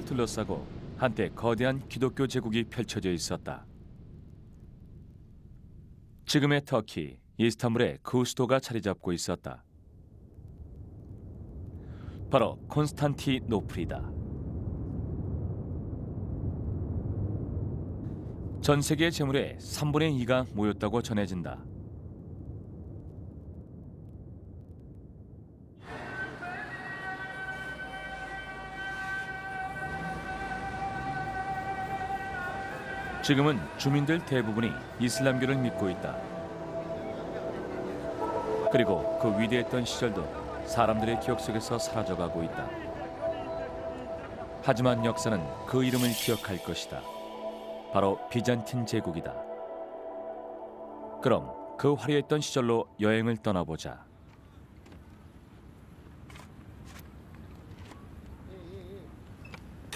둘러싸고 한때 거대한 기독교 제국이 펼쳐져 있었다. 지금의 터키, 이스탄불에 그 수도가 자리 잡고 있었다. 바로 콘스탄티노플이다. 전 세계 재물의 3분의 2가 모였다고 전해진다. 지금은 주민들 대부분이 이슬람교를 믿고 있다. 그리고 그 위대했던 시절도 사람들의 기억 속에서 사라져가고 있다. 하지만 역사는 그 이름을 기억할 것이다. 바로 비잔틴 제국이다. 그럼 그 화려했던 시절로 여행을 떠나보자.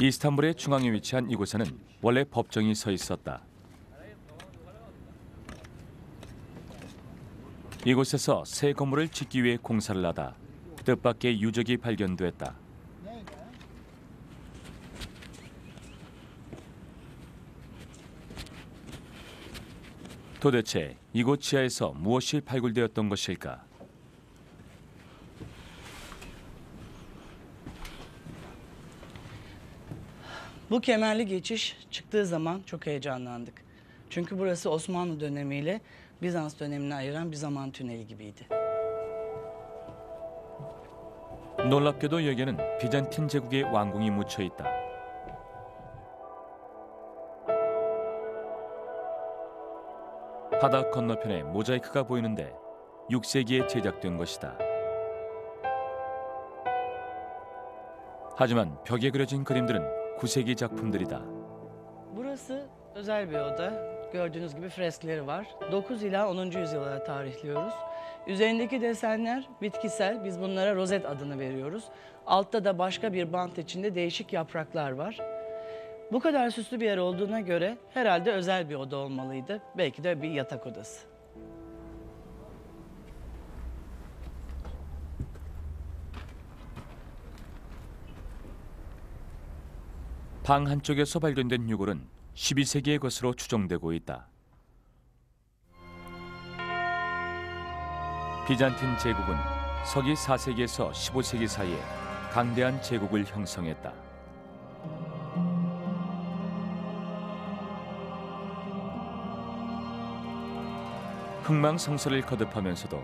이스탄불의 중앙에 위치한 이곳에는 원래 법정이 서 있었다. 이곳에서 새 건물을 짓기 위해 공사를 하다 뜻밖의 유적이 발견됐다. 도대체 이곳 지하에서 무엇이 발굴되었던 것일까? Bu kemerli geçiş çıktığı zaman çok heyecanlandık. Çünkü burası Osmanlı dönemiyle Bizans dönemini ayıran bir zaman tüneli gibiydi. 놀랍게도 여기에는 비잔틴 제국의 왕궁이 묻혀 있다. 바닥 건너편에 모자이크가 보이는데 6세기에 제작된 것이다. 하지만 벽에 그려진 그림들은 9세기 작품들이다. Burası özel bir oda. Gördüğünüz gibi freskleri var. 9 ila 10. yüzyıla tarihliyoruz. Üzerindeki desenler bitkisel. Biz bunlara rozet adını veriyoruz. Altta da başka bir bant içinde değişik yapraklar var. Bu kadar süslü bir yer olduğuna göre herhalde özel bir oda olmalıydı. Belki de bir yatak odası. 방 한쪽에서 발견된 유골은 12세기의 것으로 추정되고 있다. 비잔틴 제국은 서기 4세기에서 15세기 사이에 강대한 제국을 형성했다. 흥망성쇠를 거듭하면서도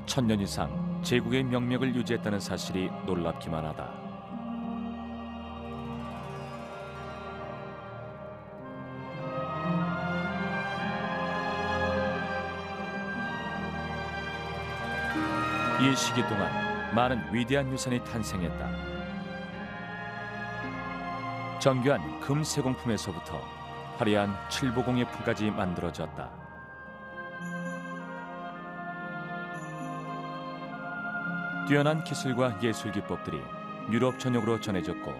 1000년 이상 제국의 명맥을 유지했다는 사실이 놀랍기만 하다. 이 시기 동안 많은 위대한 유산이 탄생했다. 정교한 금 세공품에서부터 화려한 칠보공예품까지 만들어졌다. 뛰어난 기술과 예술 기법들이 유럽 전역으로 전해졌고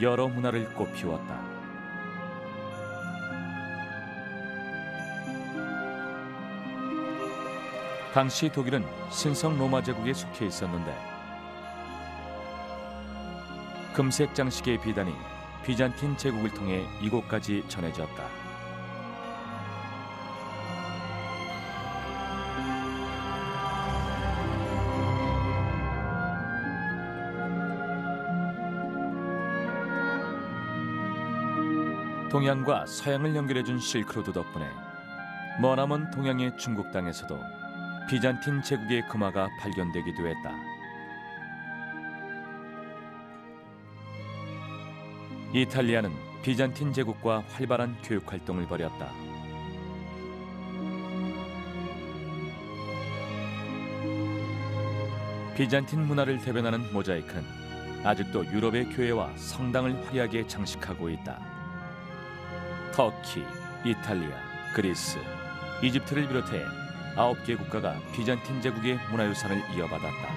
여러 문화를 꽃피웠다. 당시 독일은 신성 로마 제국에 속해 있었는데 금색 장식의 비단이 비잔틴 제국을 통해 이곳까지 전해졌다. 동양과 서양을 연결해준 실크로드 덕분에 머나먼 동양의 중국 땅에서도 비잔틴 제국의 금화가 발견되기도 했다. 이탈리아는 비잔틴 제국과 활발한 교육 활동을 벌였다. 비잔틴 문화를 대변하는 모자이크는 아직도 유럽의 교회와 성당을 화려하게 장식하고 있다. 터키, 이탈리아, 그리스, 이집트를 비롯해 9개 국가가 비잔틴 제국의 문화유산을 이어받았다.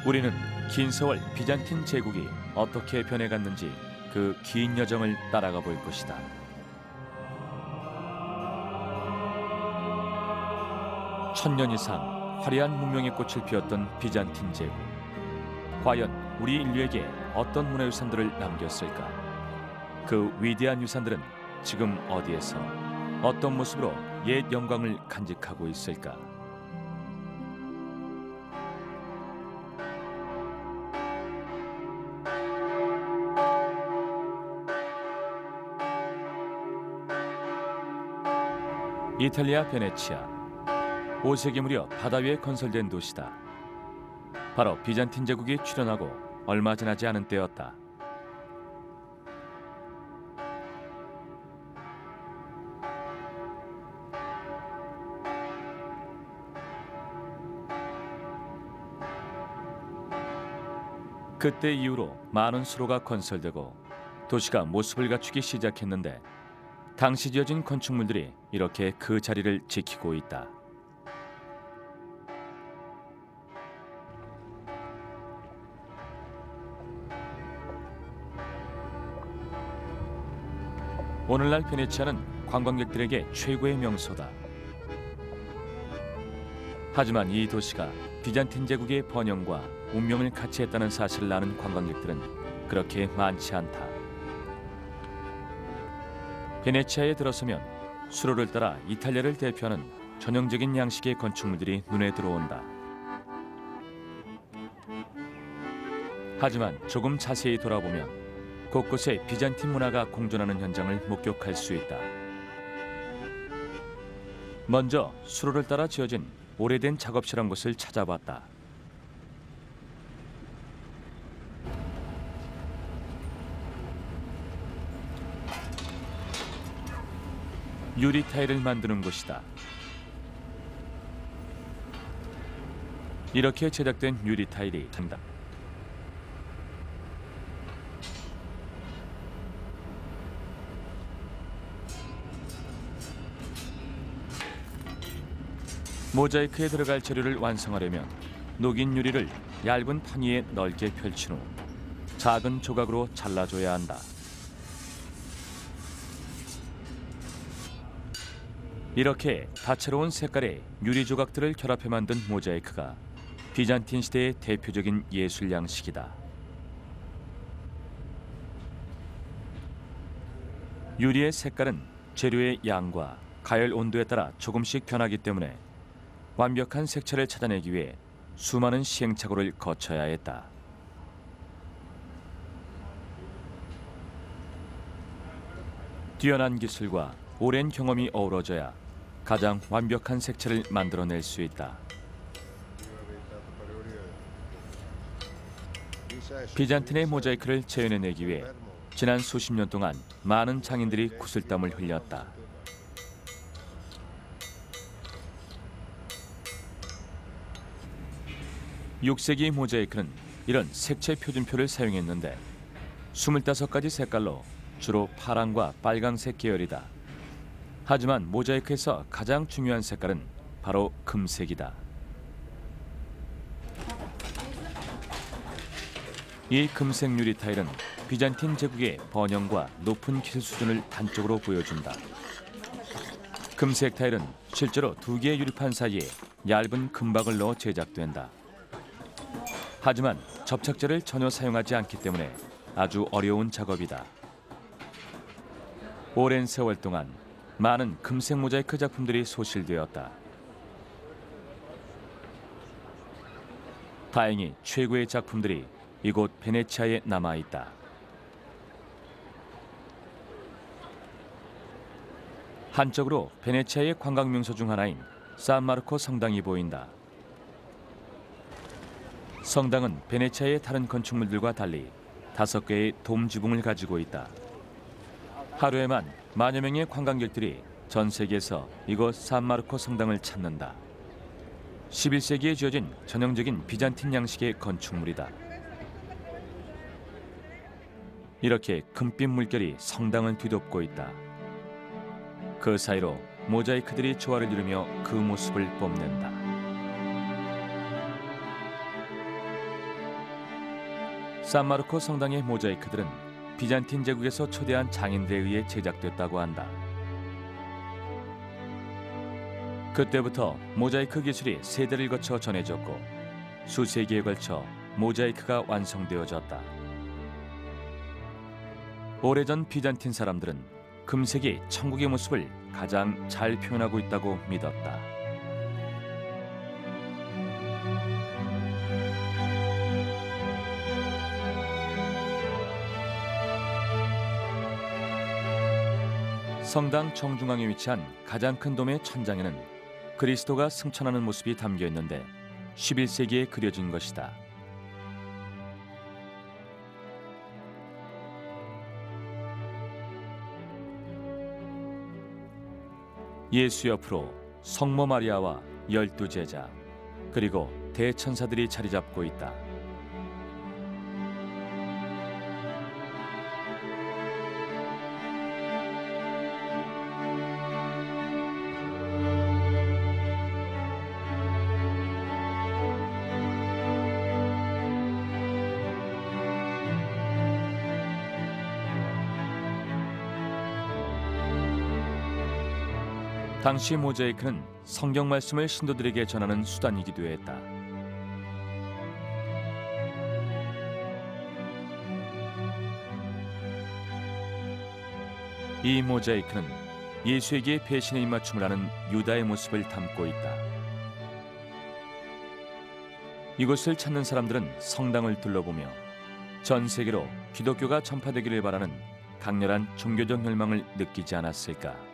우리는 긴 세월 비잔틴 제국이 어떻게 변해갔는지 그 긴 여정을 따라가 볼 것이다. 천년 이상 화려한 문명의 꽃을 피웠던 비잔틴 제국. 과연 우리 인류에게 어떤 문화유산들을 남겼을까? 그 위대한 유산들은 지금 어디에서 어떤 모습으로 옛 영광을 간직하고 있을까? 이탈리아 베네치아. 5세기 무렵 바다 위에 건설된 도시다. 바로 비잔틴 제국이 출현하고 얼마 지나지 않은 때였다. 그때 이후로 많은 수로가 건설되고 도시가 모습을 갖추기 시작했는데 당시 지어진 건축물들이 이렇게 그 자리를 지키고 있다. 오늘날 베네치아는 관광객들에게 최고의 명소다. 하지만 이 도시가 비잔틴 제국의 번영과 운명을 같이 했다는 사실을 아는 관광객들은 그렇게 많지 않다. 베네치아에 들어서면 수로를 따라 이탈리아를 대표하는 전형적인 양식의 건축물들이 눈에 들어온다. 하지만 조금 자세히 돌아보면 곳곳에 비잔틴 문화가 공존하는 현장을 목격할 수 있다. 먼저 수로를 따라 지어진 오래된 작업실 한 곳을 찾아봤다. 유리 타일을 만드는 곳이다. 이렇게 제작된 유리 타일이 단다. 모자이크에 들어갈 재료를 완성하려면 녹인 유리를 얇은 판 위에 넓게 펼친 후 작은 조각으로 잘라줘야 한다. 이렇게 다채로운 색깔의 유리 조각들을 결합해 만든 모자이크가 비잔틴 시대의 대표적인 예술 양식이다. 유리의 색깔은 재료의 양과 가열 온도에 따라 조금씩 변하기 때문에 완벽한 색채를 찾아내기 위해 수많은 시행착오를 거쳐야 했다. 뛰어난 기술과 오랜 경험이 어우러져야 가장 완벽한 색채를 만들어낼 수 있다. 비잔틴의 모자이크를 재현해내기 위해 지난 수십 년 동안 많은 장인들이 구슬땀을 흘렸다. (6세기) 모자이크는 이런 색채 표준표를 사용했는데 25가지 색깔로 주로 파랑과 빨강색 계열이다. 하지만 모자이크에서 가장 중요한 색깔은 바로 금색이다. 이 금색 유리 타일은 비잔틴 제국의 번영과 높은 기술 수준을 단적으로 보여준다. 금색 타일은 실제로 두 개의 유리판 사이에 얇은 금박을 넣어 제작된다. 하지만 접착제를 전혀 사용하지 않기 때문에 아주 어려운 작업이다. 오랜 세월 동안 많은 금색 모자이크 작품들이 소실되었다. 다행히 최고의 작품들이 이곳 베네치아에 남아있다. 한쪽으로 베네치아의 관광 명소 중 하나인 산마르코 성당이 보인다. 성당은 베네치아의 다른 건축물들과 달리 5개의 돔 지붕을 가지고 있다. 하루에만 만여 명의 관광객들이 전 세계에서 이곳 산마르코 성당을 찾는다. 11세기에 지어진 전형적인 비잔틴 양식의 건축물이다. 이렇게 금빛 물결이 성당을 뒤덮고 있다. 그 사이로 모자이크들이 조화를 이루며 그 모습을 뽐낸다. 산마르코 성당의 모자이크들은 비잔틴 제국에서 초대한 장인들에 의해 제작됐다고 한다. 그때부터 모자이크 기술이 세대를 거쳐 전해졌고 수세기에 걸쳐 모자이크가 완성되어졌다. 오래전 비잔틴 사람들은 금색이 천국의 모습을 가장 잘 표현하고 있다고 믿었다. 성당 정중앙에 위치한 가장 큰 돔의 천장에는 그리스도가 승천하는 모습이 담겨 있는데 11세기에 그려진 것이다. 예수 옆으로 성모 마리아와 12제자 그리고 대천사들이 자리 잡고 있다. 당시 모자이크는 성경 말씀을 신도들에게 전하는 수단이기도 했다. 이 모자이크는 예수에게 배신의 입맞춤을 하는 유다의 모습을 담고 있다. 이곳을 찾는 사람들은 성당을 둘러보며 전 세계로 기독교가 전파되기를 바라는 강렬한 종교적 열망을 느끼지 않았을까.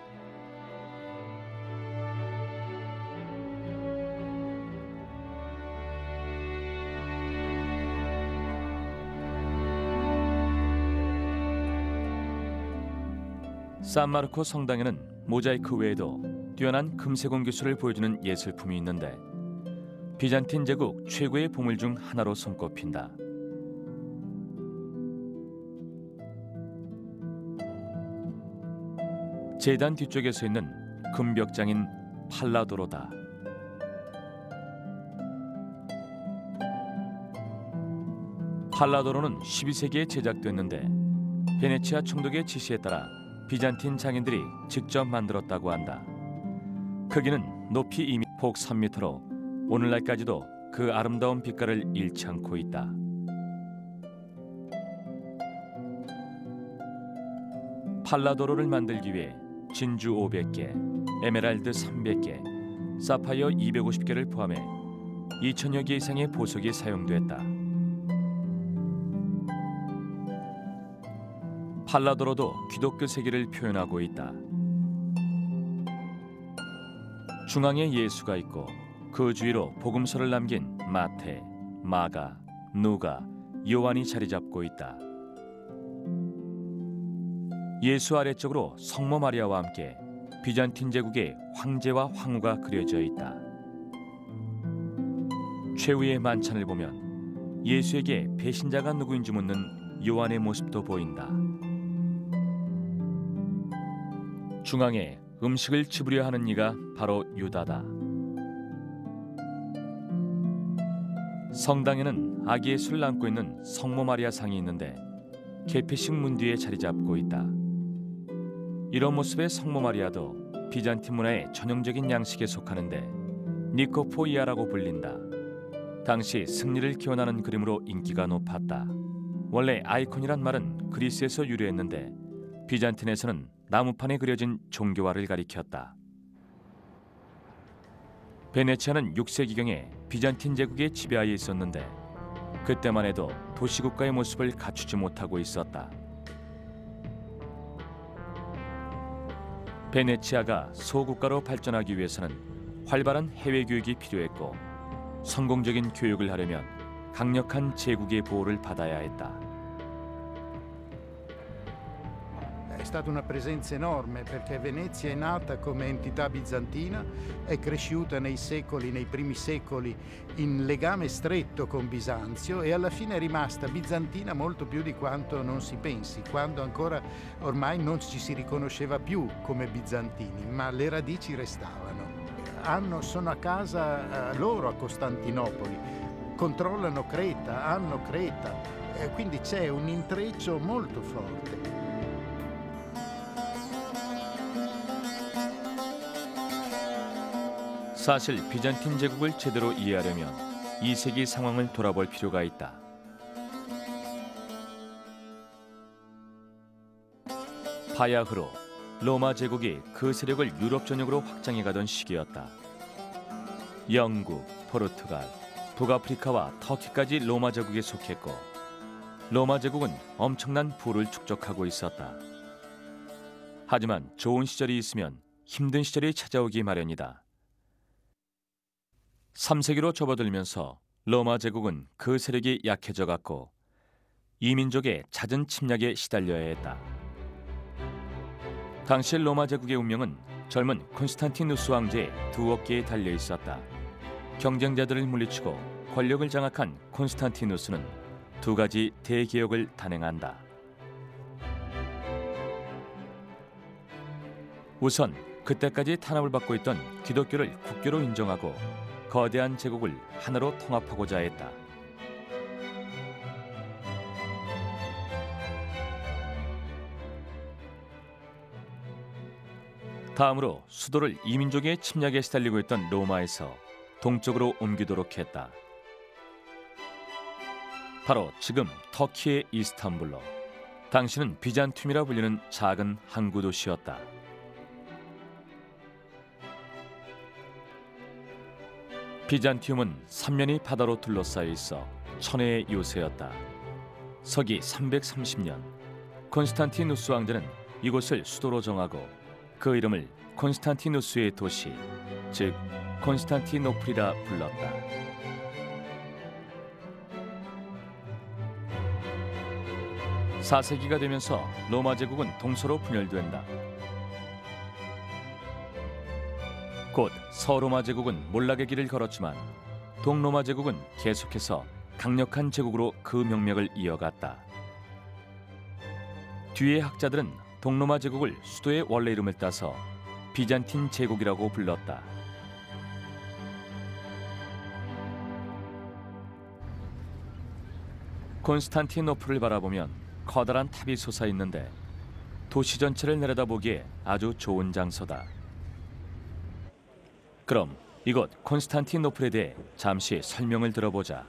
산마르코 성당에는 모자이크 외에도 뛰어난 금세공 기술을 보여주는 예술품이 있는데 비잔틴 제국 최고의 보물 중 하나로 손꼽힌다. 제단 뒤쪽에 서 있는 금벽장인 팔라도로다. 팔라도로는 12세기에 제작됐는데 베네치아 총독의 지시에 따라 비잔틴 장인들이 직접 만들었다고 한다. 크기는 높이 2m, 폭 3m로 오늘날까지도 그 아름다운 빛깔을 잃지 않고 있다. 팔라도로를 만들기 위해 진주 500개, 에메랄드 300개, 사파이어 250개를 포함해 2,000여 개 이상의 보석이 사용됐다. 팔라도로도 기독교 세계를 표현하고 있다. 중앙에 예수가 있고 그 주위로 복음서를 남긴 마태, 마가, 누가, 요한이 자리 잡고 있다. 예수 아래쪽으로 성모 마리아와 함께 비잔틴 제국의 황제와 황후가 그려져 있다. 최후의 만찬을 보면 예수에게 배신자가 누구인지 묻는 요한의 모습도 보인다. 중앙에 음식을 치부려 하는 이가 바로 유다다. 성당에는 아기 예수를 안고 있는 성모 마리아 상이 있는데 개폐식 문 뒤에 자리 잡고 있다. 이런 모습의 성모 마리아도 비잔틴 문화의 전형적인 양식에 속하는데 니코포이아라고 불린다. 당시 승리를 기원하는 그림으로 인기가 높았다. 원래 아이콘이란 말은 그리스에서 유래했는데 비잔틴에서는 나무판에 그려진 종교화를 가리켰다. 베네치아는 6세기경에 비잔틴 제국의 지배하에 있었는데 그때만 해도 도시국가의 모습을 갖추지 못하고 있었다. 베네치아가 소국가로 발전하기 위해서는 활발한 해외 교육이 필요했고 성공적인 교육을 하려면 강력한 제국의 보호를 받아야 했다. È stata una presenza enorme perché Venezia è nata come entità bizantina, è cresciuta nei secoli, nei primi secoli, in legame stretto con Bisanzio e alla fine è rimasta bizantina molto più di quanto non si pensi, quando ancora ormai non ci si riconosceva più come bizantini, ma le radici restavano. Sono a casa loro a Costantinopoli, controllano Creta, hanno Creta, quindi c'è un intreccio molto forte. 사실 비잔틴 제국을 제대로 이해하려면 2세기 상황을 돌아볼 필요가 있다. 바야흐로 로마 제국이 그 세력을 유럽 전역으로 확장해가던 시기였다. 영국, 포르투갈, 북아프리카와 터키까지 로마 제국에 속했고 로마 제국은 엄청난 부를 축적하고 있었다. 하지만 좋은 시절이 있으면 힘든 시절이 찾아오기 마련이다. 3세기로 접어들면서 로마 제국은 그 세력이 약해져 갔고 이민족의 잦은 침략에 시달려야 했다. 당시 로마 제국의 운명은 젊은 콘스탄티누스 왕제의 두 어깨에 달려 있었다. 경쟁자들을 물리치고 권력을 장악한 콘스탄티누스는 두 가지 대개혁을 단행한다. 우선 그때까지 탄압을 받고 있던 기독교를 국교로 인정하고 거대한 제국을 하나로 통합하고자 했다. 다음으로 수도를 이민족의 침략에 시달리고 있던 로마에서 동쪽으로 옮기도록 했다. 바로 지금 터키의 이스탄불로, 당시는 비잔튬이라 불리는 작은 항구 도시였다. 비잔티움은 삼면이 바다로 둘러싸여 있어 천혜의 요새였다. 서기 330년 콘스탄티누스 왕제는 이곳을 수도로 정하고 그 이름을 콘스탄티누스의 도시, 즉 콘스탄티노플이라 불렀다. (4세기가) 되면서 로마 제국은 동서로 분열된다. 곧 서로마 제국은 몰락의 길을 걸었지만 동로마 제국은 계속해서 강력한 제국으로 그 명맥을 이어갔다. 뒤의 학자들은 동로마 제국을 수도의 원래 이름을 따서 비잔틴 제국이라고 불렀다. 콘스탄티노플을 바라보면 커다란 탑이 솟아있는데 도시 전체를 내려다보기에 아주 좋은 장소다. 그럼 이곳 콘스탄티노플에 대해 잠시 설명을 들어보자.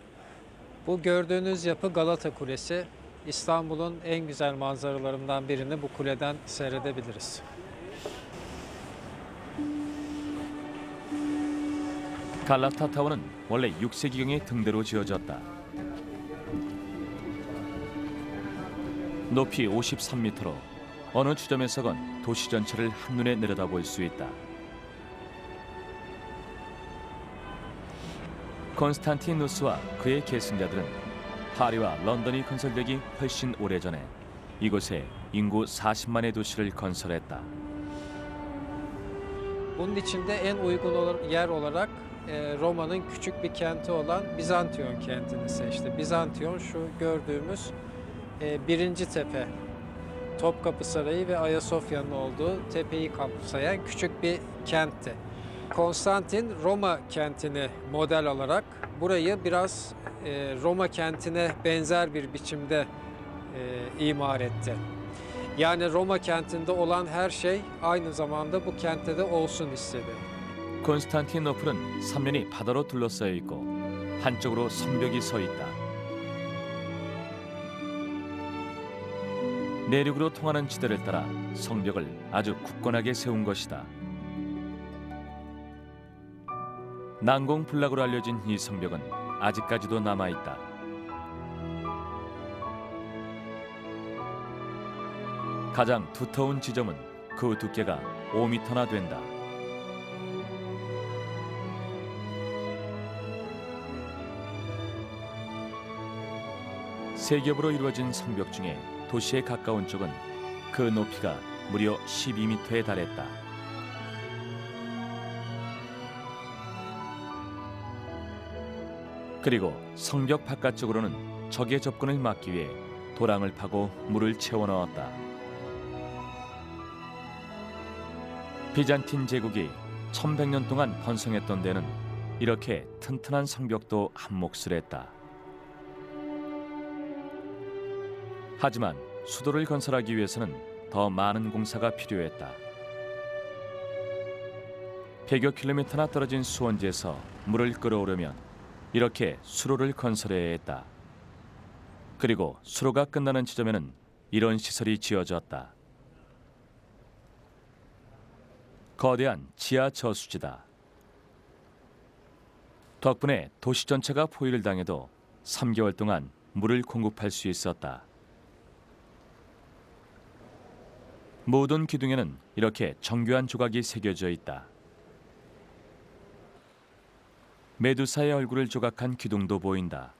Bu gördüğünüz yapı Galata Kulesi. İstanbul'un en güzel manzaralarından birini bu kuleden seyredebiliriz. 갈라타 타워는 원래 6세기경에 등대로 지어졌다. 높이 53m로 어느 지점에서건 도시 전체를 한눈에 내려다볼 수 있다. 콘스탄티누스와 그의 계승자들은 파리와 런던이 건설되기 훨씬 오래전에 이곳에 인구 40만의 도시를 건설했다. Bunun içinde en uygun yer olarak Roma'nın küçük bir kenti olan Bizantiyon kentini seçti. Bizantiyon şu gördüğümüz birinci tepe. Topkapı Sarayı ve Ayasofya'nın olduğu tepeyi kapsayan küçük bir kentti. Konstantin Roma kentini model alarak burayı biraz Roma kentine benzer bir biçimde imar etti. Yani Roma kentinde olan her şey aynı zamanda bu kentte de olsun istedi. 콘스탄티노플은 삼면이 바다로 둘러싸여 있고 한쪽으로 성벽이 서 있다. 내륙으로 통하는 지대를 따라 성벽을 아주 굳건하게 세운 것이다. 난공불락으로 알려진 이 성벽은 아직까지도 남아있다. 가장 두터운 지점은 그 두께가 5m나 된다. 세 겹으로 이루어진 성벽 중에 도시에 가까운 쪽은 그 높이가 무려 12m에 달했다. 그리고 성벽 바깥쪽으로는 적의 접근을 막기 위해 도랑을 파고 물을 채워 넣었다. 비잔틴 제국이 1100년 동안 번성했던 데는 이렇게 튼튼한 성벽도 한 몫을 했다. 하지만 수도를 건설하기 위해서는 더 많은 공사가 필요했다. 100여 킬로미터나 떨어진 수원지에서 물을 끌어오려면 이렇게 수로를 건설해야 했다. 그리고 수로가 끝나는 지점에는 이런 시설이 지어졌다. 거대한 지하 저수지다. 덕분에 도시 전체가 포위를 당해도 3개월 동안 물을 공급할 수 있었다. 모든 기둥에는 이렇게 정교한 조각이 새겨져 있다. 메두사의 얼굴을 조각한 기둥도 보인다.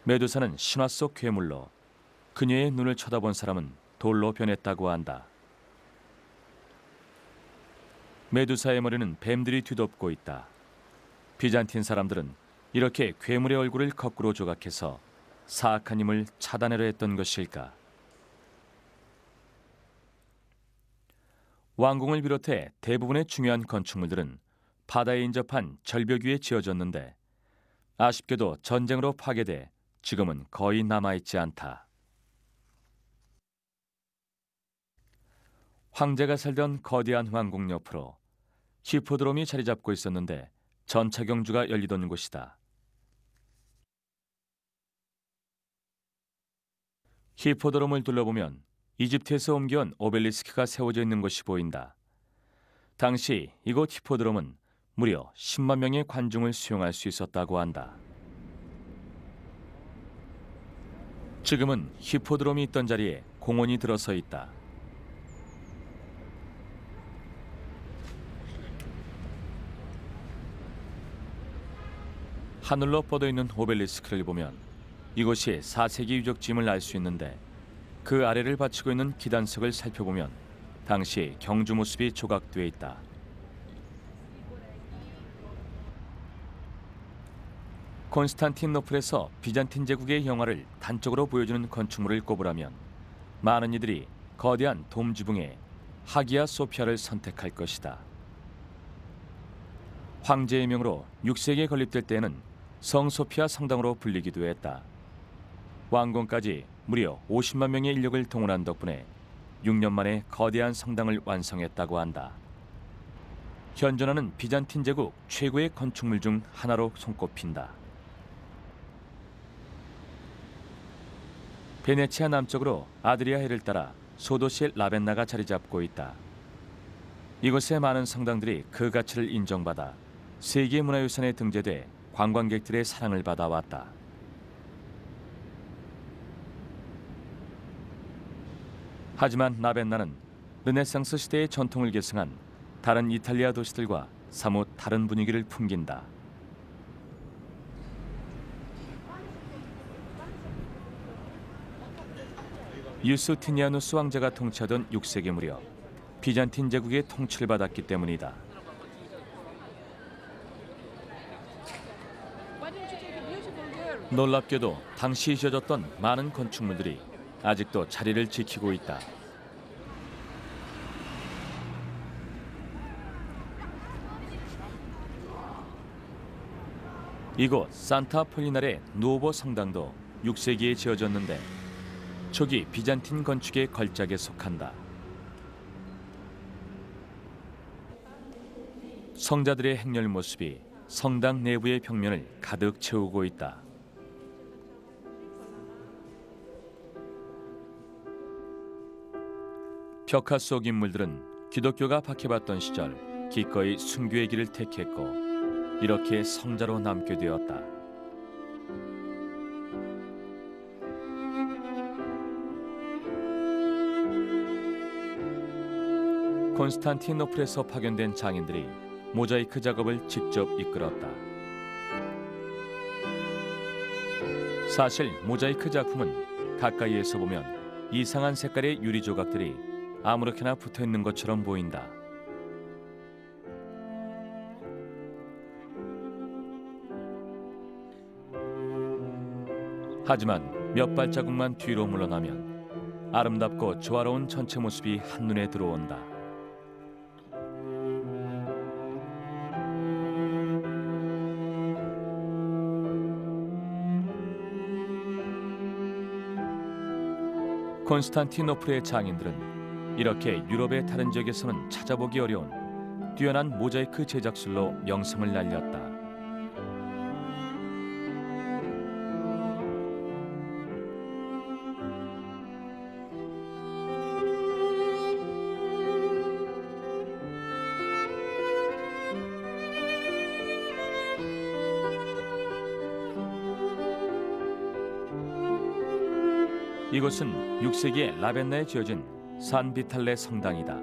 메두사는 신화 속 괴물로 그녀의 눈을 쳐다본 사람은 돌로 변했다고 한다. 메두사의 머리는 뱀들이 뒤덮고 있다. 비잔틴 사람들은 이렇게 괴물의 얼굴을 거꾸로 조각해서 사악한 힘을 차단하려 했던 것일까? 왕궁을 비롯해 대부분의 중요한 건축물들은 바다에 인접한 절벽 위에 지어졌는데 아쉽게도 전쟁으로 파괴돼 지금은 거의 남아있지 않다. 황제가 살던 거대한 왕궁 옆으로 히포드롬이 자리 잡고 있었는데 전차 경주가 열리던 곳이다. 히포드롬을 둘러보면 이집트에서 옮겨온 오벨리스크가 세워져 있는 것이 보인다. 당시 이곳 히포드롬은 무려 10만 명의 관중을 수용할 수 있었다고 한다. 지금은 히포드롬이 있던 자리에 공원이 들어서 있다. 하늘로 뻗어 있는 오벨리스크를 보면 이곳이 4세기 유적지임을 알 수 있는데 그 아래를 받치고 있는 기단석을 살펴보면 당시 경주 모습이 조각되어 있다. 콘스탄티노플에서 비잔틴 제국의 영화를 단적으로 보여주는 건축물을 꼽으라면 많은 이들이 거대한 돔 지붕에 하기야 소피아를 선택할 것이다. 황제의 명으로 6세기에 건립될 때에는 성 소피아 성당으로 불리기도 했다. 완공까지 무려 50만 명의 인력을 동원한 덕분에 6년 만에 거대한 성당을 완성했다고 한다. 현존하는 비잔틴 제국 최고의 건축물 중 하나로 손꼽힌다. 베네치아 남쪽으로 아드리아 해를 따라 소도시 라벤나가 자리 잡고 있다. 이곳의 많은 성당들이 그 가치를 인정받아 세계문화유산에 등재돼 관광객들의 사랑을 받아왔다. 하지만 라벤나는 르네상스 시대의 전통을 계승한 다른 이탈리아 도시들과 사뭇 다른 분위기를 풍긴다. 유스티니아누스 왕자가 통치하던 6세기 무렵 비잔틴 제국의 통치를 받았기 때문이다. 놀랍게도 당시 지어졌던 많은 건축물들이 아직도 자리를 지키고 있다. 이곳 산타폴리나레 누오보 성당도 6세기에 지어졌는데 초기 비잔틴 건축의 걸작에 속한다. 성자들의 행렬 모습이 성당 내부의 벽면을 가득 채우고 있다. 벽화 속 인물들은 기독교가 박해받던 시절 기꺼이 순교의 길을 택했고 이렇게 성자로 남게 되었다. 콘스탄티노플에서 파견된 장인들이 모자이크 작업을 직접 이끌었다. 사실 모자이크 작품은 가까이에서 보면 이상한 색깔의 유리 조각들이 아무렇게나 붙어 있는 것처럼 보인다. 하지만 몇 발자국만 뒤로 물러나면 아름답고 조화로운 전체 모습이 한눈에 들어온다. 콘스탄티노플의 장인들은 이렇게 유럽의 다른 지역에서는 찾아보기 어려운 뛰어난 모자이크 제작술로 명성을 날렸다. 이곳은 6세기에 라벤나에 지어진 산 비탈레 성당이다.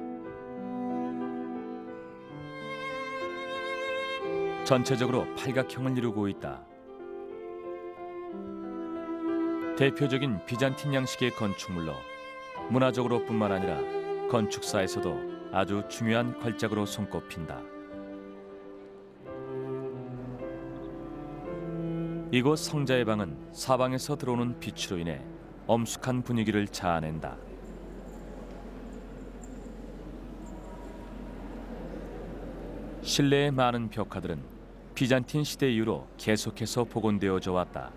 전체적으로 팔각형을 이루고 있다. 대표적인 비잔틴 양식의 건축물로 문화적으로뿐만 아니라 건축사에서도 아주 중요한 걸작으로 손꼽힌다. 이곳 성자의 방은 사방에서 들어오는 빛으로 인해 엄숙한 분위기를 자아낸다. 실내의 많은 벽화들은 비잔틴 시대 이후로 계속해서 복원되어져 왔다.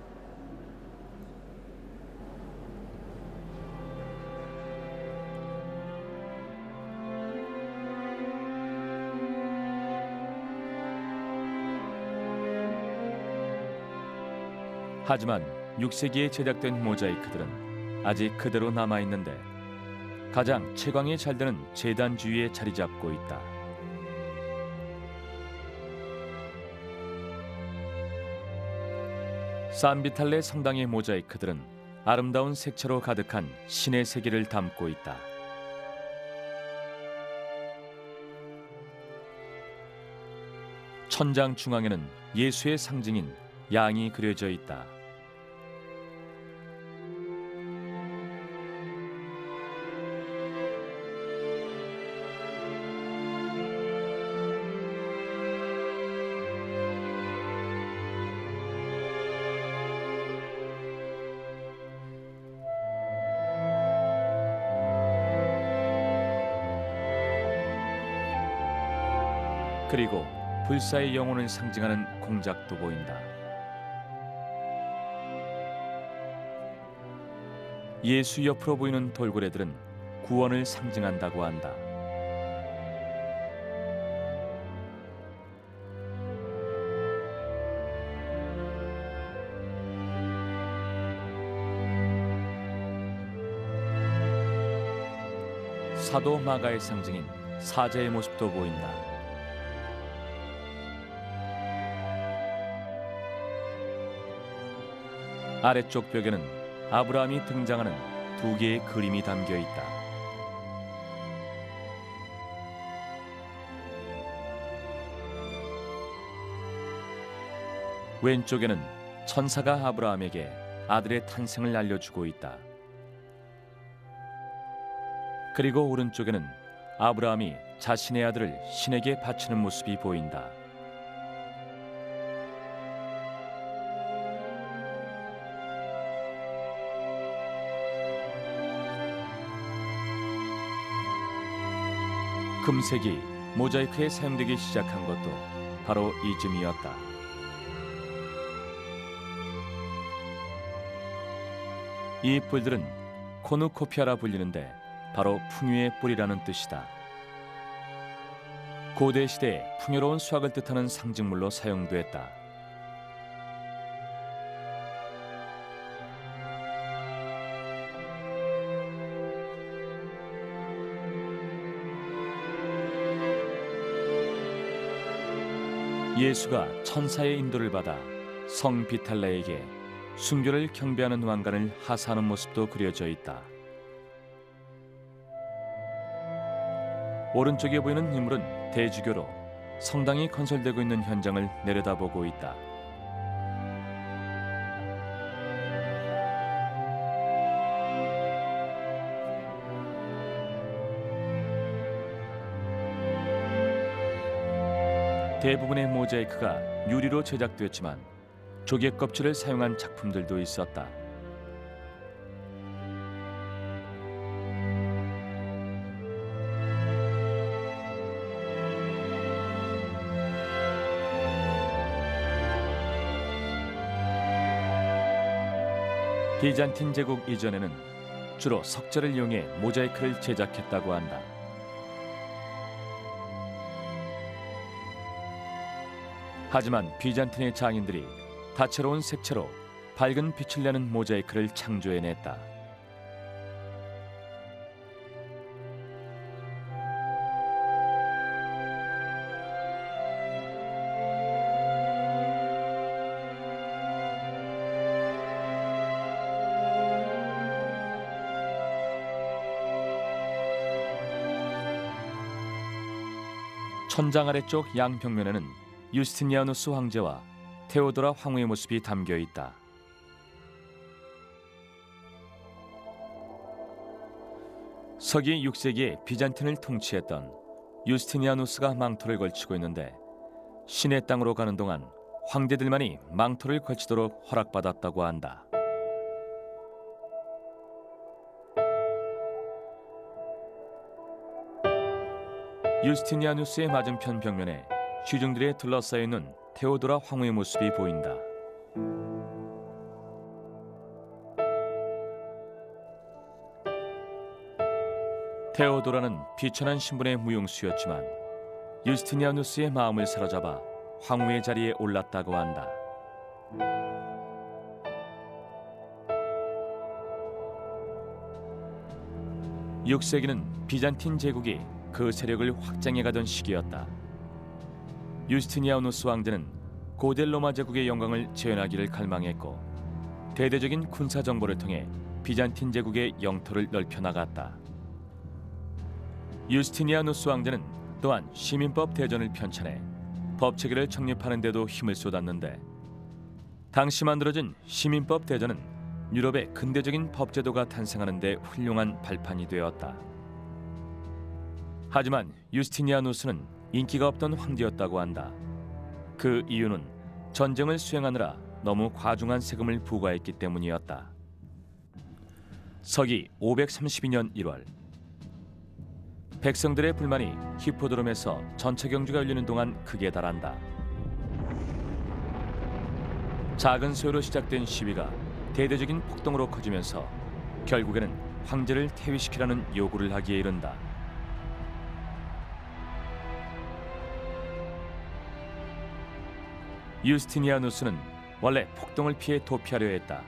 하지만 6세기에 제작된 모자이크들은 아직 그대로 남아있는데 가장 채광이 잘 되는 제단 주위에 자리 잡고 있다. 산비탈레 성당의 모자이크들은 아름다운 색채로 가득한 신의 세계를 담고 있다. 천장 중앙에는 예수의 상징인 양이 그려져 있다. 그리고 불사의 영혼을 상징하는 공작도 보인다. 예수 옆으로 보이는 돌고래들은 구원을 상징한다고 한다. 사도 마가의 상징인 사자의 모습도 보인다. 아래쪽 벽에는 아브라함이 등장하는 두 개의 그림이 담겨 있다. 왼쪽에는 천사가 아브라함에게 아들의 탄생을 알려주고 있다. 그리고 오른쪽에는 아브라함이 자신의 아들을 신에게 바치는 모습이 보인다. 금색이 모자이크에 사용되기 시작한 것도 바로 이쯤이었다. 이 뿔들은 코누코피아라 불리는데 바로 풍요의 뿔이라는 뜻이다. 고대 시대에 풍요로운 수확을 뜻하는 상징물로 사용됐다. 예수가 천사의 인도를 받아 성 비탈레에게 순교를 경배하는 왕관을 하사하는 모습도 그려져 있다. 오른쪽에 보이는 인물은 대주교로 성당이 건설되고 있는 현장을 내려다보고 있다. 대부분의 모자이크가 유리로 제작되었지만 조개 껍질을 사용한 작품들도 있었다. 비잔틴 제국 이전에는 주로 석재를 이용해 모자이크를 제작했다고 한다. 하지만 비잔틴의 장인들이 다채로운 색채로 밝은 빛을 내는 모자이크를 창조해냈다. 천장 아래쪽 양벽면에는 유스티니아누스 황제와 테오도라 황후의 모습이 담겨 있다. 서기 6세기에 비잔틴을 통치했던 유스티니아누스가 망토를 걸치고 있는데 신의 땅으로 가는 동안 황제들만이 망토를 걸치도록 허락받았다고 한다. 유스티니아누스의 맞은편 벽면에 취중들에 둘러싸여 있는 테오도라 황후의 모습이 보인다. 테오도라는 비천한 신분의 무용수였지만 유스티니아누스의 마음을 사로잡아 황후의 자리에 올랐다고 한다. (6세기는) 비잔틴 제국이 그 세력을 확장해가던 시기였다. 유스티니아누스 왕제는 고대 로마 제국의 영광을 재현하기를 갈망했고 대대적인 군사 정보를 통해 비잔틴 제국의 영토를 넓혀 나갔다. 유스티니아누스 왕제는 또한 시민법 대전을 편찬해 법체계를 정립하는 데도 힘을 쏟았는데 당시 만들어진 시민법 대전은 유럽의 근대적인 법제도가 탄생하는 데 훌륭한 발판이 되었다. 하지만 유스티니아누스는 인기가 없던 황제였다고 한다. 그 이유는 전쟁을 수행하느라 너무 과중한 세금을 부과했기 때문이었다. 서기 532년 1월 백성들의 불만이 히포드롬에서 전차 경주가 열리는 동안 극에 달한다. 작은 소요로 시작된 시위가 대대적인 폭동으로 커지면서 결국에는 황제를 퇴위시키라는 요구를 하기에 이른다. 유스티니아누스는 원래 폭동을 피해 도피하려 했다.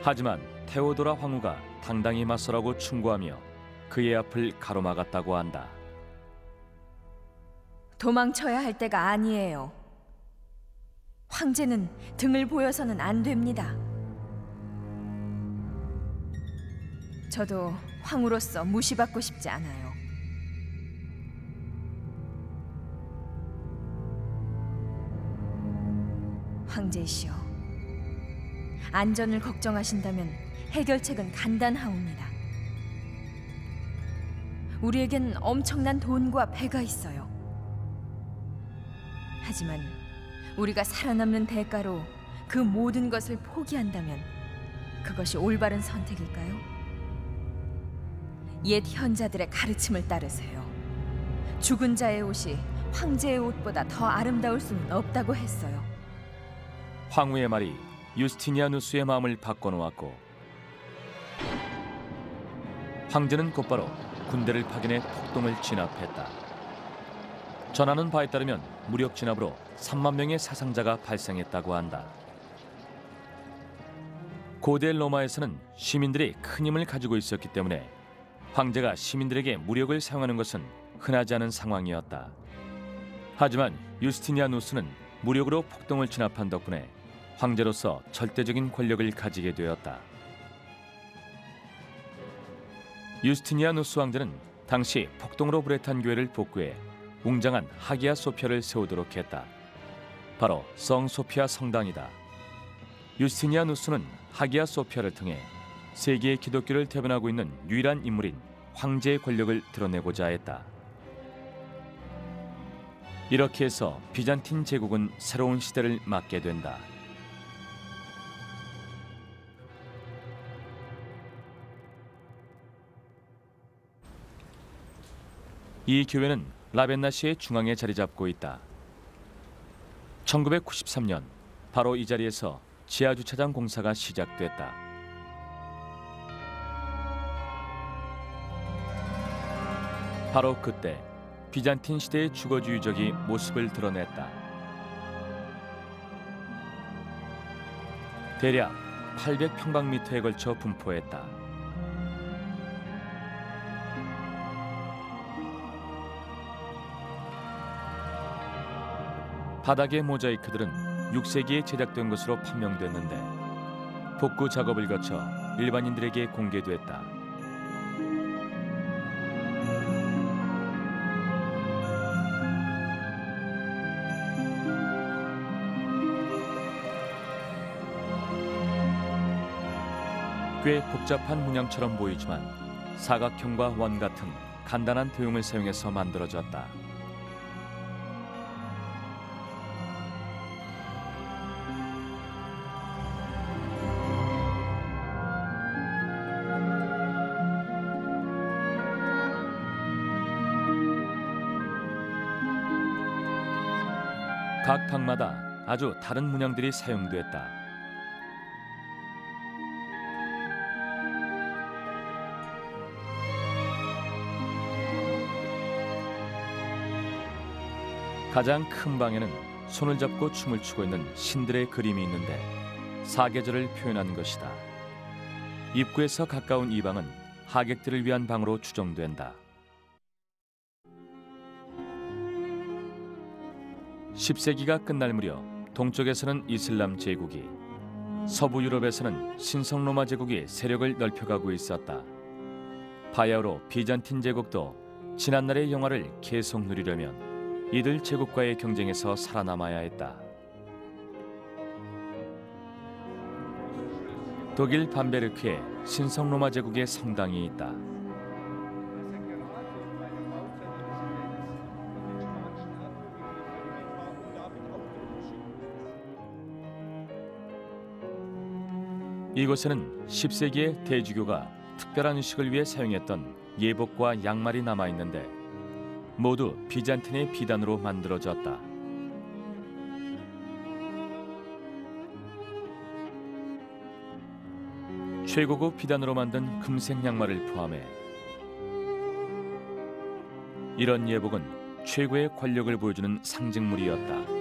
하지만 테오도라 황후가 당당히 맞서라고 충고하며 그의 앞을 가로막았다고 한다. 도망쳐야 할 때가 아니에요. 황제는 등을 보여서는 안 됩니다. 저도 황후로서 무시받고 싶지 않아요. 황제이시여, 안전을 걱정하신다면 해결책은 간단하옵니다. 우리에겐 엄청난 돈과 배가 있어요. 하지만 우리가 살아남는 대가로 그 모든 것을 포기한다면 그것이 올바른 선택일까요? 옛 현자들의 가르침을 따르세요. 죽은 자의 옷이 황제의 옷보다 더 아름다울 수는 없다고 했어요. 황후의 말이 유스티니아누스의 마음을 바꿔놓았고 황제는 곧바로 군대를 파견해 폭동을 진압했다. 전하는 바에 따르면 무력 진압으로 3만 명의 사상자가 발생했다고 한다. 고대 로마에서는 시민들이 큰 힘을 가지고 있었기 때문에 황제가 시민들에게 무력을 사용하는 것은 흔하지 않은 상황이었다. 하지만 유스티니아누스는 무력으로 폭동을 진압한 덕분에 황제로서 절대적인 권력을 가지게 되었다. 유스티니아누스 왕제는 당시 폭동으로 불에 탄 교회를 복구해 웅장한 하기야 소피아를 세우도록 했다. 바로 성 소피아 성당이다. 유스티니아누스는 하기야 소피아를 통해 세계의 기독교를 대변하고 있는 유일한 인물인 황제의 권력을 드러내고자 했다. 이렇게 해서 비잔틴 제국은 새로운 시대를 맞게 된다. 이 교회는 라벤나시의 중앙에 자리 잡고 있다. 1993년 바로 이 자리에서 지하주차장 공사가 시작됐다. 바로 그때 비잔틴 시대의 주거주의적이 모습을 드러냈다. 대략 800평방미터에 걸쳐 분포했다. 바닥의 모자이크들은 6세기에 제작된 것으로 판명됐는데 복구 작업을 거쳐 일반인들에게 공개됐다. 꽤 복잡한 문양처럼 보이지만 사각형과 원 같은 간단한 도형을 사용해서 만들어졌다. 각 방마다 아주 다른 문양들이 사용됐다. 가장 큰 방에는 손을 잡고 춤을 추고 있는 신들의 그림이 있는데 사계절을 표현한 것이다. 입구에서 가까운 이 방은 하객들을 위한 방으로 추정된다. 10세기가 끝날 무렵 동쪽에서는 이슬람 제국이, 서부 유럽에서는 신성 로마 제국이 세력을 넓혀가고 있었다. 바야흐로 비잔틴 제국도 지난날의 영화를 계속 누리려면 이들 제국과의 경쟁에서 살아남아야 했다. 독일 밤베르크에 신성 로마 제국의 성당이 있다. 이곳에는 10세기에 대주교가 특별한 의식을 위해 사용했던 예복과 양말이 남아있는데 모두 비잔틴의 비단으로 만들어졌다. 최고급 비단으로 만든 금색 양말을 포함해 이런 예복은 최고의 권력을 보여주는 상징물이었다.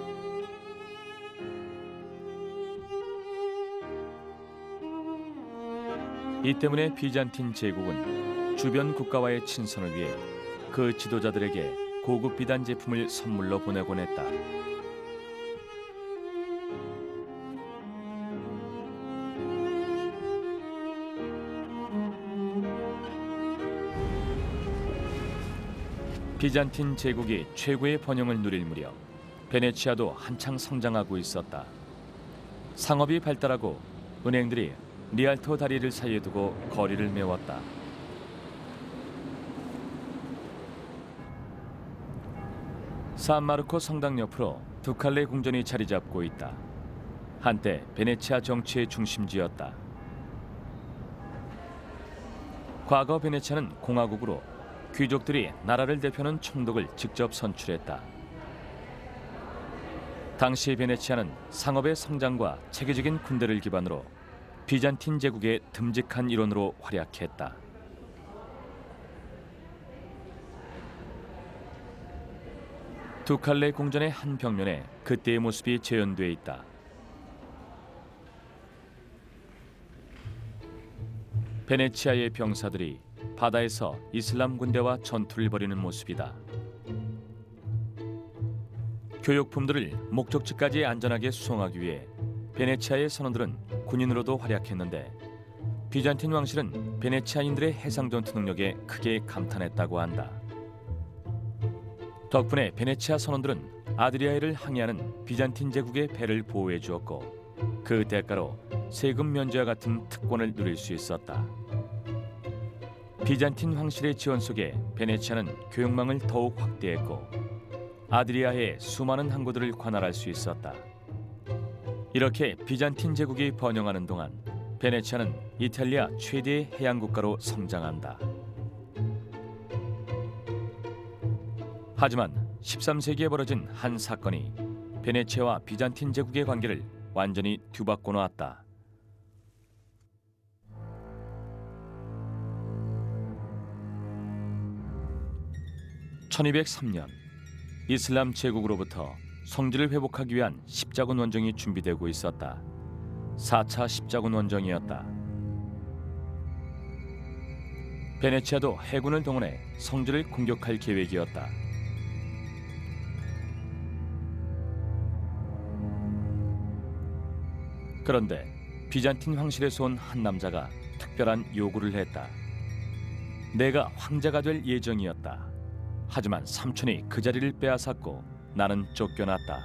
이 때문에 비잔틴 제국은 주변 국가와의 친선을 위해 그 지도자들에게 고급 비단 제품을 선물로 보내곤 했다. 비잔틴 제국이 최고의 번영을 누릴 무렵 베네치아도 한창 성장하고 있었다. 상업이 발달하고 은행들이 리알토 다리를 사이에 두고 거리를 메웠다. 산마르코 성당 옆으로 두칼레 궁전이 자리 잡고 있다. 한때 베네치아 정치의 중심지였다. 과거 베네치아는 공화국으로 귀족들이 나라를 대표하는 총독을 직접 선출했다. 당시 베네치아는 상업의 성장과 체계적인 군대를 기반으로 비잔틴 제국의 듬직한 일원으로 활약했다. 두칼레 궁전의 한 벽면에 그때의 모습이 재현돼 있다. 베네치아의 병사들이 바다에서 이슬람 군대와 전투를 벌이는 모습이다. 교육품들을 목적지까지 안전하게 수송하기 위해 베네치아의 선원들은 군인으로도 활약했는데 비잔틴 왕실은 베네치아인들의 해상 전투 능력에 크게 감탄했다고 한다. 덕분에 베네치아 선원들은 아드리아해를 항해하는 비잔틴 제국의 배를 보호해 주었고 그 대가로 세금 면제와 같은 특권을 누릴 수 있었다. 비잔틴 황실의 지원 속에 베네치아는 교육망을 더욱 확대했고 아드리아해의 수많은 항구들을 관할할 수 있었다. 이렇게 비잔틴 제국이 번영하는 동안 베네치아는 이탈리아 최대의 해양 국가로 성장한다. 하지만 13세기에 벌어진 한 사건이 베네치아와 비잔틴 제국의 관계를 완전히 뒤바꿔 놓았다. 1203년 이슬람 제국으로부터 성지를 회복하기 위한 십자군 원정이 준비되고 있었다. 4차 십자군 원정이었다. 베네치아도 해군을 동원해 성지를 공격할 계획이었다. 그런데 비잔틴 황실에서 온 한 남자가 특별한 요구를 했다. 내가 황제가 될 예정이었다. 하지만 삼촌이 그 자리를 빼앗았고 나는 쫓겨났다.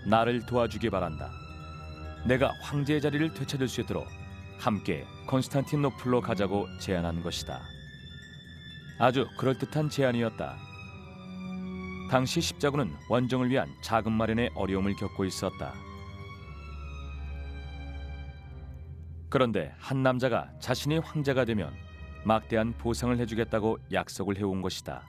나를 도와주기 바란다. 내가 황제의 자리를 되찾을 수 있도록 함께 콘스탄티노플로 가자고 제안한 것이다. 아주 그럴듯한 제안이었다. 당시 십자군은 원정을 위한 자금 마련에 어려움을 겪고 있었다. 그런데 한 남자가 자신이 황제가 되면 막대한 보상을 해주겠다고 약속을 해온 것이다.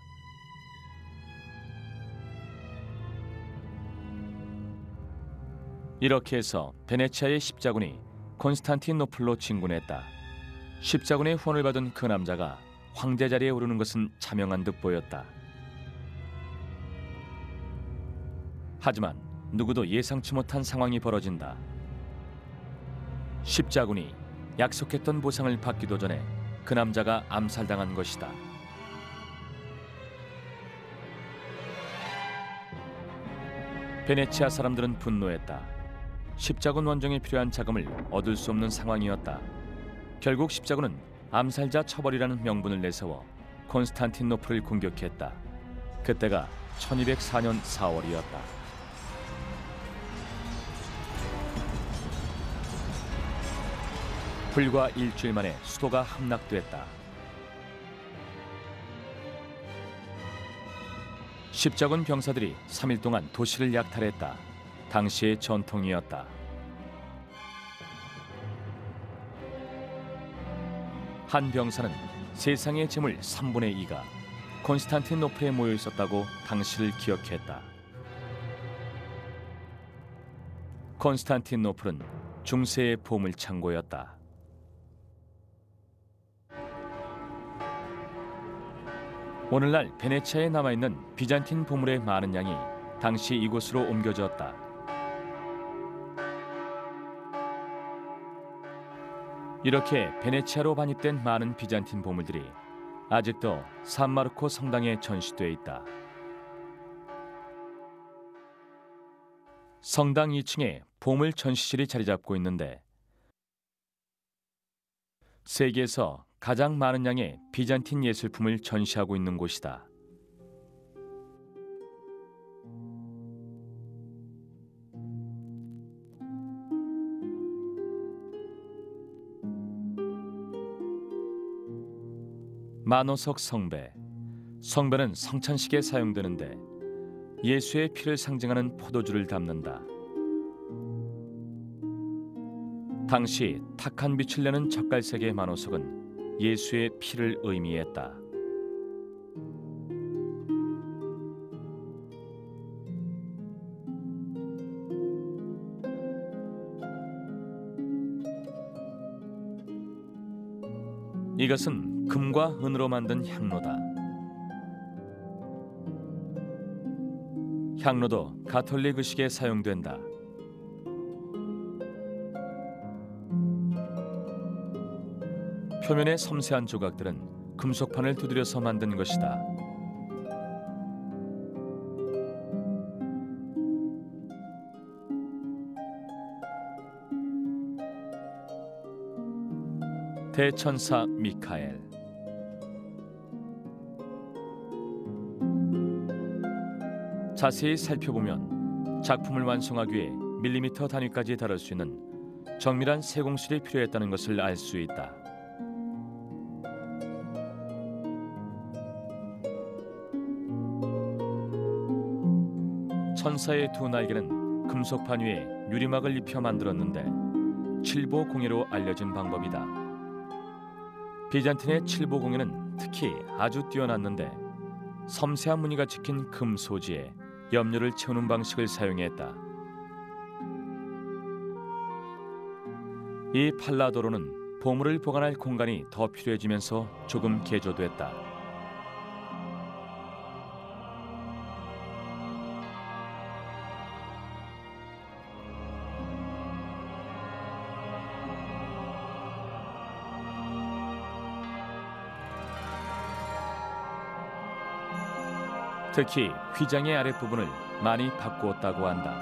이렇게 해서 베네치아의 십자군이 콘스탄티노플로 진군했다. 십자군의 후원을 받은 그 남자가 황제 자리에 오르는 것은 자명한 듯 보였다. 하지만 누구도 예상치 못한 상황이 벌어진다. 십자군이 약속했던 보상을 받기도 전에 그 남자가 암살당한 것이다. 베네치아 사람들은 분노했다. 십자군 원정에 필요한 자금을 얻을 수 없는 상황이었다. 결국 십자군은 암살자 처벌이라는 명분을 내세워 콘스탄티노플을 공격했다. 그때가 1204년 4월이었다. 불과 일주일 만에 수도가 함락됐다. 십자군 병사들이 3일 동안 도시를 약탈했다. 당시의 전통이었다. 한 병사는 세상의 재물 3분의 2가 콘스탄티노플에 모여 있었다고 당시를 기억했다. 콘스탄티노플은 중세의 보물 창고였다. 오늘날 베네치아에 남아있는 비잔틴 보물의 많은 양이 당시 이곳으로 옮겨졌다. 이렇게 베네치아로 반입된 많은 비잔틴 보물들이 아직도 산마르코 성당에 전시돼 있다. 성당 2층에 보물 전시실이 자리 잡고 있는데 세계에서 가장 많은 양의 비잔틴 예술품을 전시하고 있는 곳이다. 만호석 성배. 성배는 성찬식에 사용되는데 예수의 피를 상징하는 포도주를 담는다. 당시 탁한 빛을 내는 젓갈색의 만호석은 예수의 피를 의미했다. 이것은 금과 은으로 만든 향로다. 향로도 가톨릭 의식에 사용된다. 표면의 섬세한 조각들은 금속판을 두드려서 만든 것이다. 대천사 미카엘. 자세히 살펴보면 작품을 완성하기 위해 밀리미터 단위까지 다룰 수 있는 정밀한 세공술이 필요했다는 것을 알 수 있다. 천사의 두 날개는 금속판 위에 유리막을 입혀 만들었는데 칠보공예로 알려진 방법이다. 비잔틴의 칠보공예는 특히 아주 뛰어났는데 섬세한 무늬가 찍힌 금 소지에 염료를 채우는 방식을 사용했다. 이 팔라도로는 보물을 보관할 공간이 더 필요해지면서 조금 개조됐다. 특히 휘장의 아랫부분을 많이 바꾸었다고 한다.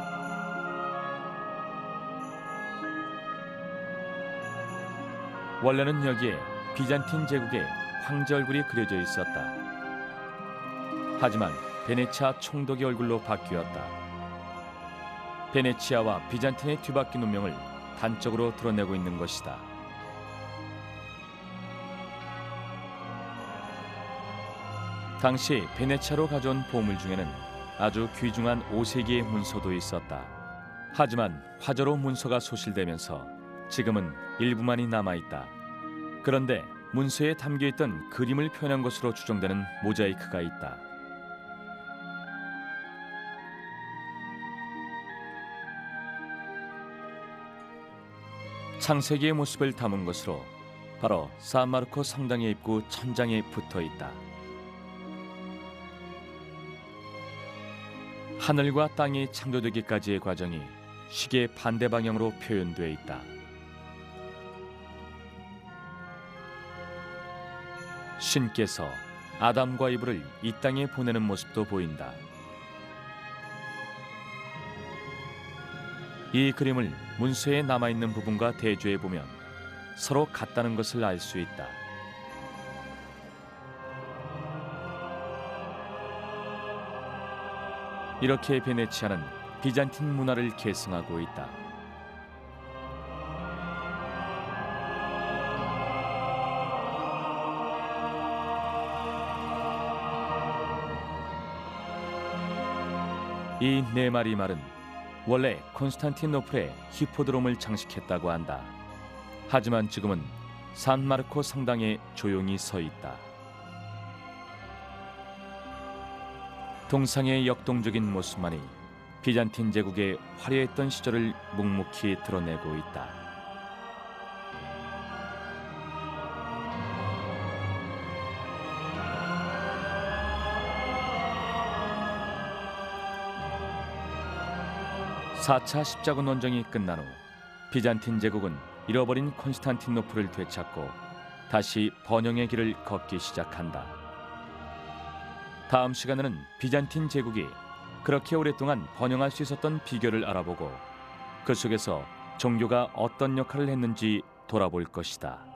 원래는 여기에 비잔틴 제국의 황제 얼굴이 그려져 있었다. 하지만 베네치아 총독의 얼굴로 바뀌었다. 베네치아와 비잔틴의 뒤바뀐 운명을 단적으로 드러내고 있는 것이다. 당시 베네치아로 가져온 보물 중에는 아주 귀중한 5세기의 문서도 있었다. 하지만 화저로 문서가 소실되면서 지금은 일부만이 남아있다. 그런데 문서에 담겨있던 그림을 표현한 것으로 추정되는 모자이크가 있다. 창세기의 모습을 담은 것으로 바로 산마르코 성당의 입구 천장에 붙어있다. 하늘과 땅이 창조되기까지의 과정이 시계 반대 방향으로 표현되어 있다. 신께서 아담과 이브를 이 땅에 보내는 모습도 보인다. 이 그림을 문서에 남아있는 부분과 대조해 보면 서로 같다는 것을 알 수 있다. 이렇게 베네치아는 비잔틴 문화를 계승하고 있다. 이 네 마리 말은 원래 콘스탄티노플에 히포드롬을 장식했다고 한다. 하지만 지금은 산마르코 성당에 조용히 서 있다. 동상의 역동적인 모습만이 비잔틴 제국의 화려했던 시절을 묵묵히 드러내고 있다. (4차) 십자군 원정이 끝난 후 비잔틴 제국은 잃어버린 콘스탄티노플을 되찾고 다시 번영의 길을 걷기 시작한다. 다음 시간에는 비잔틴 제국이 그렇게 오랫동안 번영할 수 있었던 비결을 알아보고 그 속에서 종교가 어떤 역할을 했는지 돌아볼 것이다.